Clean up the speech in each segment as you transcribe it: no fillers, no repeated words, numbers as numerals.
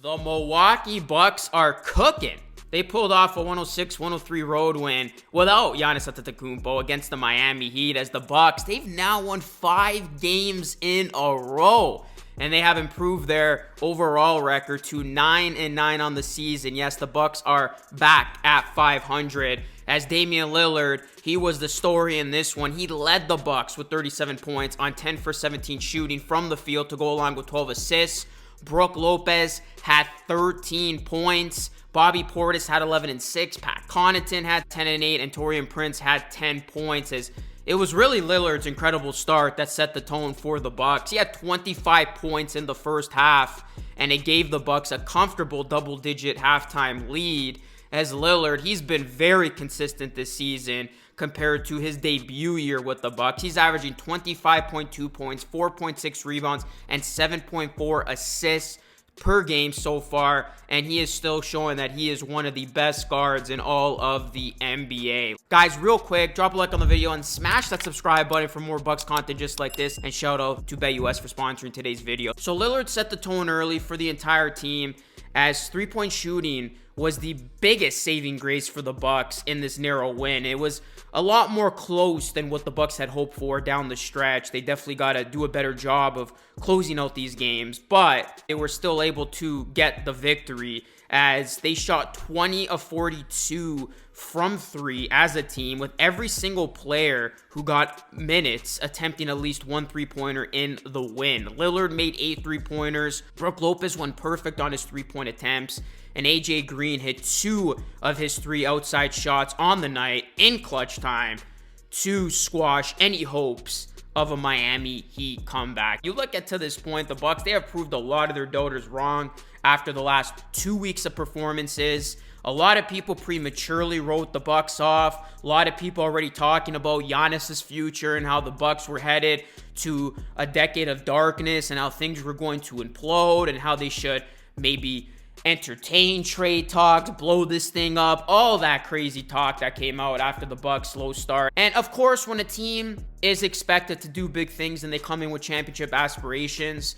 The Milwaukee Bucks are cooking. They pulled off a 106-103 road win without Giannis Antetokounmpo against the Miami Heat as the Bucks, they've now won 5 games in a row. And they have improved their overall record to 9-9 on the season. Yes, the Bucks are back at 500. As Damian Lillard, he was the story in this one. He led the Bucks with 37 points on 10 for 17 shooting from the field to go along with 12 assists. Brook Lopez had 13 points. Bobby Portis had 11 and 6. Pat Connaughton had 10 and 8. And Taurean Prince had 10 points. As it was really Lillard's incredible start that set the tone for the Bucks. He had 25 points in the first half, and it gave the Bucks a comfortable double-digit halftime lead. As Lillard, he's been very consistent this season compared to his debut year with the Bucks. He's averaging 25.2 points, 4.6 rebounds, and 7.4 assists per game so far, and he is still showing that he is one of the best guards in all of the NBA. Guys, real quick, drop a like on the video and smash that subscribe button for more Bucks content just like this, and shout out to BetUS for sponsoring today's video. So Lillard set the tone early for the entire team as three-point shooting was the biggest saving grace for the Bucks in this narrow win. It was a lot more close than what the Bucks had hoped for down the stretch. They definitely got to do a better job of closing out these games, but they were still able to get the victory as they shot 20 of 42 from 3 as a team, with every single player who got minutes attempting at least one three-pointer in the win. Lillard made 8 three-pointers. Brook Lopez went perfect on his three-point attempts, and AJ Green hit 2 of his 3 outside shots on the night in clutch time to squash any hopes of a Miami Heat comeback. You look at to this point, the Bucks, they have proved a lot of their doubters wrong after the last 2 weeks of performances. A lot of people prematurely wrote the Bucks off. A lot of people already talking about Giannis's future and how the Bucks were headed to a decade of darkness and how things were going to implode and how they should maybe entertain trade talks, blow this thing up, all that crazy talk that came out after the Bucks' slow start. And of course, when a team is expected to do big things and they come in with championship aspirations,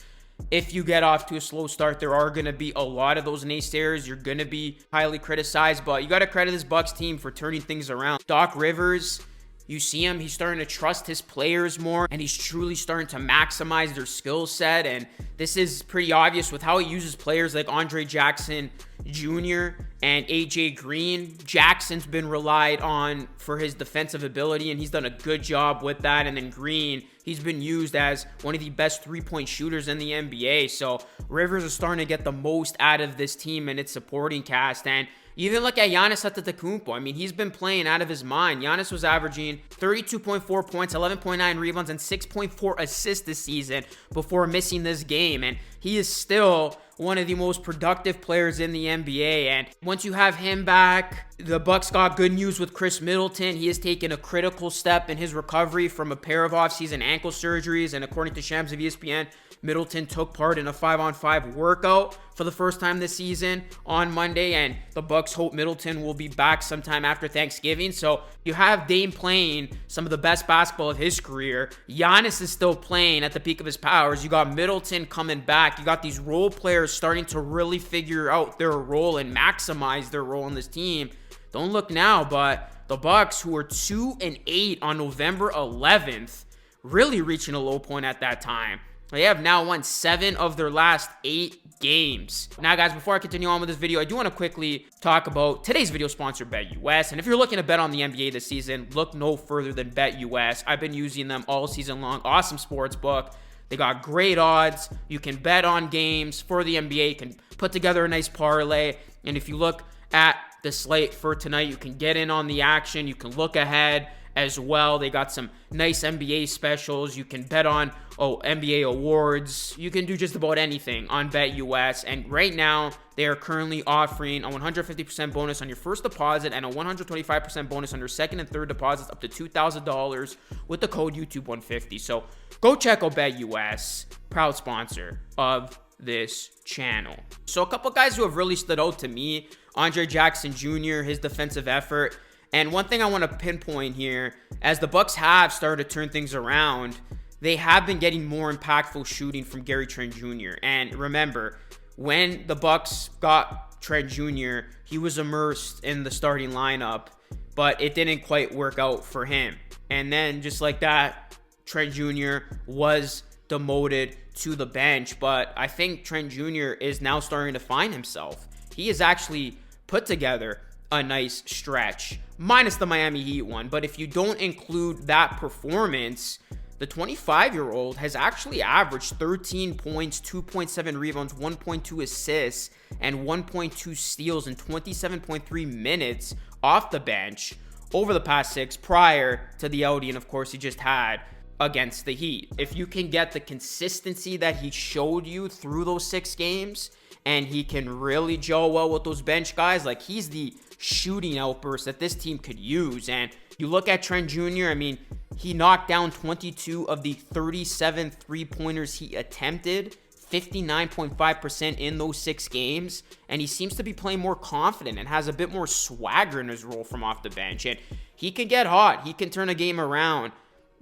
if you get off to a slow start, there are going to be a lot of those naysayers. You're going to be highly criticized, but you got to credit this Bucks team for turning things around. Doc Rivers, you see him, he's starting to trust his players more, and he's truly starting to maximize their skill set. And this is pretty obvious with how he uses players like Andre Jackson Jr. and AJ Green. Jackson's been relied on for his defensive ability, and he's done a good job with that. And then Green, he's been used as one of the best three-point shooters in the NBA. So Rivers is starting to get the most out of this team and its supporting cast. And even look at Giannis Antetokounmpo. I mean, he's been playing out of his mind. Giannis was averaging 32.4 points, 11.9 rebounds, and 6.4 assists this season before missing this game. And he is still one of the most productive players in the NBA. And once you have him back, the Bucks got good news with Chris Middleton. He has taken a critical step in his recovery from a pair of offseason ankle surgeries. And according to Shams of ESPN, Middleton took part in a 5-on-5 workout for the first time this season on Monday, and the Bucks hope Middleton will be back sometime after Thanksgiving. So you have Dame playing some of the best basketball of his career. Giannis is still playing at the peak of his powers. You got Middleton coming back. You got these role players starting to really figure out their role and maximize their role in this team. Don't look now, but the Bucks, who were 2-8 on November 11th, really reaching a low point at that time. They have now won 7 of their last 8 games. Now, guys, before I continue on with this video, I do want to quickly talk about today's video sponsor, BetUS. And if you're looking to bet on the NBA this season, look no further than BetUS. I've been using them all season long. Awesome sports book. They got great odds. You can bet on games for the NBA. You can put together a nice parlay. And if you look at the slate for tonight, you can get in on the action. You can look ahead as well. They got some nice NBA specials. You can bet on NBA awards. You can do just about anything on BetUS. And right now, they are currently offering a 150% bonus on your first deposit and a 125% bonus on your second and third deposits up to $2,000 with the code YouTube150. So go check out BetUS, proud sponsor of this channel. So a couple guys who have really stood out to me: Andre Jackson Jr., his defensive effort. And one thing I want to pinpoint here, as the Bucks have started to turn things around, they have been getting more impactful shooting from Gary Trent Jr. And remember, when the Bucks got Trent Jr., he was immersed in the starting lineup, but it didn't quite work out for him. And then just like that, Trent Jr. was demoted to the bench. But I think Trent Jr. is now starting to find himself. He has actually put together a nice stretch, minus the Miami Heat one. But if you don't include that performance, the 25-year-old has actually averaged 13 points, 2.7 rebounds, 1.2 assists, and 1.2 steals in 27.3 minutes off the bench over the past 6 prior to the outing, of course, he just had against the Heat. If you can get the consistency that he showed you through those 6 games, and he can really gel well with those bench guys, like he's the shooting outburst that this team could use. And you look at Trent Jr., I mean, he knocked down 22 of the 37 three-pointers he attempted, 59.5% in those 6 games, and he seems to be playing more confident and has a bit more swagger in his role from off the bench. And he can get hot. He can turn a game around.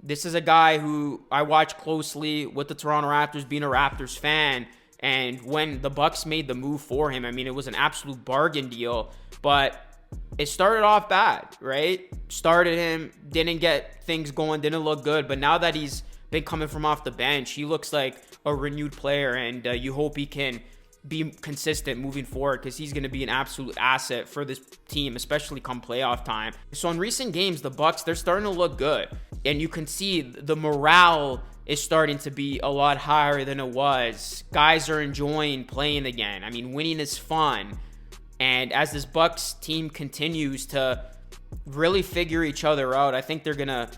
This is a guy who I watch closely with the Toronto Raptors, being a Raptors fan. And when the Bucks made the move for him, I mean, it was an absolute bargain deal. But it started off bad, right? Started him, didn't get things going, didn't look good. But now that he's been coming from off the bench, he looks like a renewed player. And you hope he can be consistent moving forward, because he's going to be an absolute asset for this team, especially come playoff time. So in recent games, the Bucks, they're starting to look good. And you can see the morale is starting to be a lot higher than it was. Guys are enjoying playing again. I mean, winning is fun. And as this Bucks team continues to really figure each other out, I think they're going to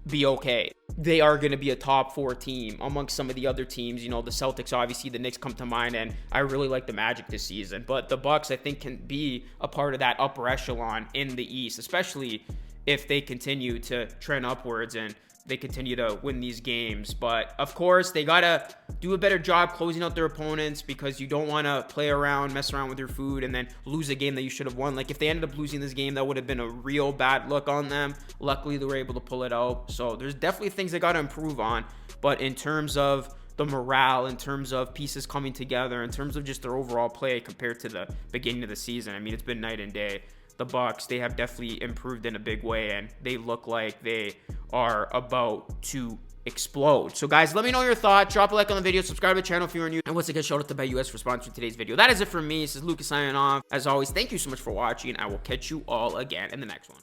be okay. They are going to be a top 4 team amongst some of the other teams. You know, the Celtics, obviously, the Knicks come to mind, and I really like the Magic this season. But the Bucks, I think, can be a part of that upper echelon in the East, especially if they continue to trend upwards and they continue to win these games. But of course, they got to do a better job closing out their opponents, because you don't want to play around, mess around with your food, and then lose a game that you should have won. Like if they ended up losing this game, that would have been a real bad look on them. Luckily, they were able to pull it out. So there's definitely things they got to improve on. But in terms of the morale, in terms of pieces coming together, in terms of just their overall play compared to the beginning of the season, I mean, it's been night and day. The Bucks, they have definitely improved in a big way, and they look like they are about to explode. So guys, let me know your thoughts. Drop a like on the video, subscribe to the channel if you're new, and once again, shout out to BetUS for sponsoring today's video. That is it for me. This is Lucas signing off. As always, thank you so much for watching. I will catch you all again in the next one.